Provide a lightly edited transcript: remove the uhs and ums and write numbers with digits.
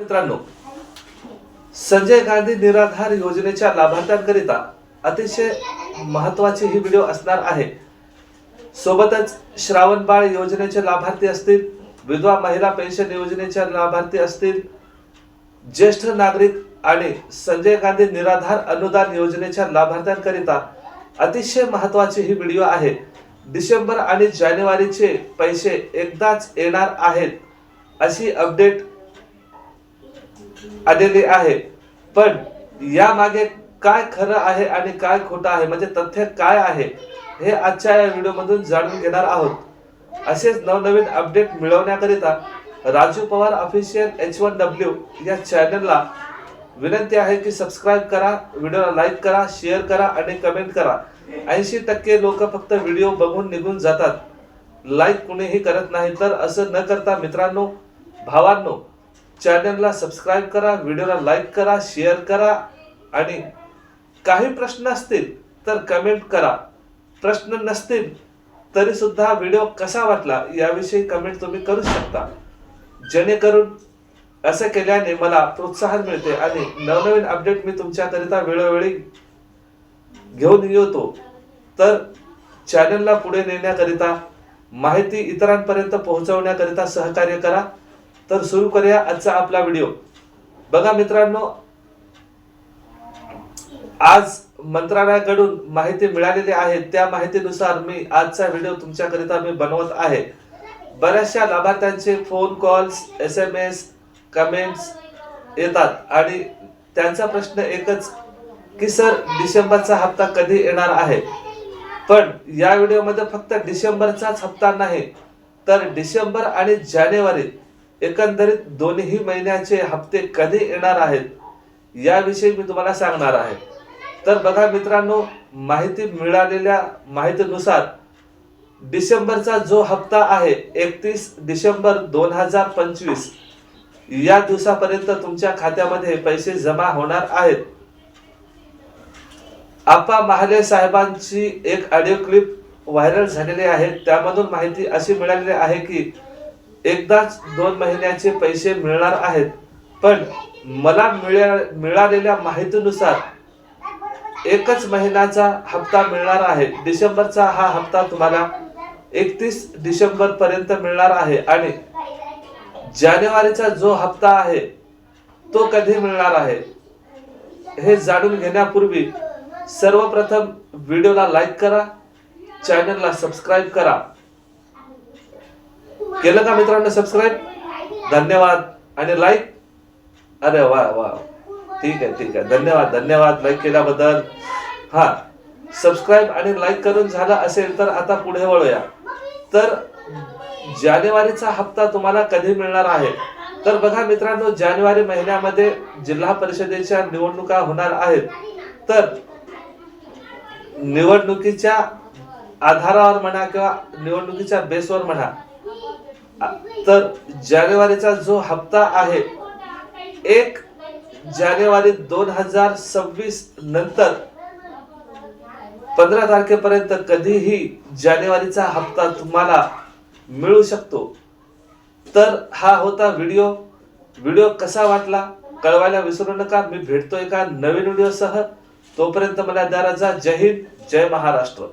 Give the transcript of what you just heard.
मित्रांनो, संजय गांधी निराधार योजनेच्या लाभार्थ्यांकरिता अतिशय महत्त्वाची ही व्हिडिओ असणार आहे। सोबतच श्रावण बाळ योजनेचे लाभार्थी असतील, विधवा महिला पेन्शन योजनेच्या लाभार्थी असतील, ज्येष्ठ नागरिक आणि संजय गांधी निराधार अनुदान योजनेच्या लाभार्थ्यांकरिता अतिशय महत्त्वाची ही व्हिडिओ आहे। डिसेंबर आणि जानेवारीचे पैसे एकदाच येणार आहेत अशी अपडेट आलेली आहे। पण यामागे काय खरं आहे आणि काय खोटं आहे, म्हणजे तथ्य काय आहे, हे आजच्या या व्हिडिओमधून जाणून घेणार आहोत। असेच नवनवीन अपडेट मिळवण्याकरिता राजू पवार ऑफिशियल H1W या चॅनलला विनंती आहे की सबस्क्राइब करा, व्हिडिओला लाईक करा, शेअर करा आणि कमेंट करा। 80% लोक फक्त व्हिडिओ बघून निघून जातात, लाईक कुणीही करत नाही। तर असं न करता मित्रांनो, भावांनो, चॅनलला सबस्क्राइब करा, व्हिडिओला लाईक करा, शेअर करा आणि काही प्रश्न असतील तर कमेंट करा। प्रश्न नसतील तरी सुद्धा व्हिडिओ कसा वाटला याविषयी कमेंट तुम्ही करू शकता, जेणेकरून असं केल्याने मला प्रोत्साहन मिळते आणि नवनवीन अपडेट मी तुमच्याकरिता वेळोवेळी घेऊन येतो। तर चॅनलला पुढे नेण्याकरिता, माहिती इतरांपर्यंत पोहोचवण्याकरिता सहकार्य करा। तर सुरू करूया आजचा आपला व्हिडिओ। बघा मित्रांनो, आज मंत्रालयाकडून माहिती मिळालेली आहे, त्या माहितीनुसार मी आजचा व्हिडिओ तुमच्याकरिता मी बनवत आहे। बऱ्याचशा लाभार्थ्यांचे फोन कॉल्स, SMS, कमेंट्स येतात आणि त्यांचा प्रश्न एकच की सर डिसेंबरचा हप्ता कधी येणार आहे। पण या व्हिडिओमध्ये फक्त डिसेंबरचाच हप्ता नाही, तर डिसेंबर आणि जानेवारी एकंदरीत दोन्ही महिन्याचे हप्ते कधी येणार आहेत याविषयी मी तुम्हाला सांगणार आहे। तर बघा मित्रांनो, माहिती मिळालेल्या माहितीनुसार डिसेंबरचा जो हप्ता आहे 31 डिसेंबर 2025 या दिवसापर्यंत तुमच्या खात्यामध्ये पैसे जमा होणार आहेत। आप्पा महाले साहेबांची एक ऑडिओ क्लिप व्हायरल झालेली आहे, त्यामधून माहिती अशी मिळालेली आहे की एकदाच 2 महिन्याचे पैसे मिळणार आहेत। पण मला मिळालेल्या माहितीनुसार एकच महिन्याचा हप्ता मिळणार आहे। डिसेंबरचा हा हप्ता तुम्हाला 31 डिसेंबर पर्यंत मिळणार आहे आणि जानेवारीचा जो हप्ता आहे तो कधी मिळणार आहे हे जाणून घेण्यापूर्वी सर्वप्रथम व्हिडिओला लाईक करा, चॅनलला सबस्क्राइब करा। केलं का मित्रांनो सबस्क्राइब? धन्यवाद। आणि लाईक, अरे वा वा, ठीक आहे, धन्यवाद लाईक केल्याबद्दल। हा, सबस्क्राइब आणि लाईक करून झालं असेल तर आता पुढे वळूया। तर जानेवारीचा हप्ता तुम्हाला कधी मिळणार आहे? तर बघा मित्रांनो, जानेवारी महिन्यामध्ये जिल्हा परिषदेच्या निवडणुका होणार आहेत। तर निवडणुकीच्या आधारावर म्हणा किंवा निवडणुकीच्या बेसवर म्हणा, तर जानेवारीचा जो हप्ता आहे 1 जानेवारी 2026 नंतर 15 तारखेपर्यंत कधीही जानेवारीचा हप्ता तुम्हाला मिळू शकतो। तर हा होता व्हिडिओ कसा वाटला कळवायला विसरू नका। मी भेटतो एका नवीन व्हिडिओसह, तोपर्यंत मला द्या रजा। जय हिंद, जय महाराष्ट्र।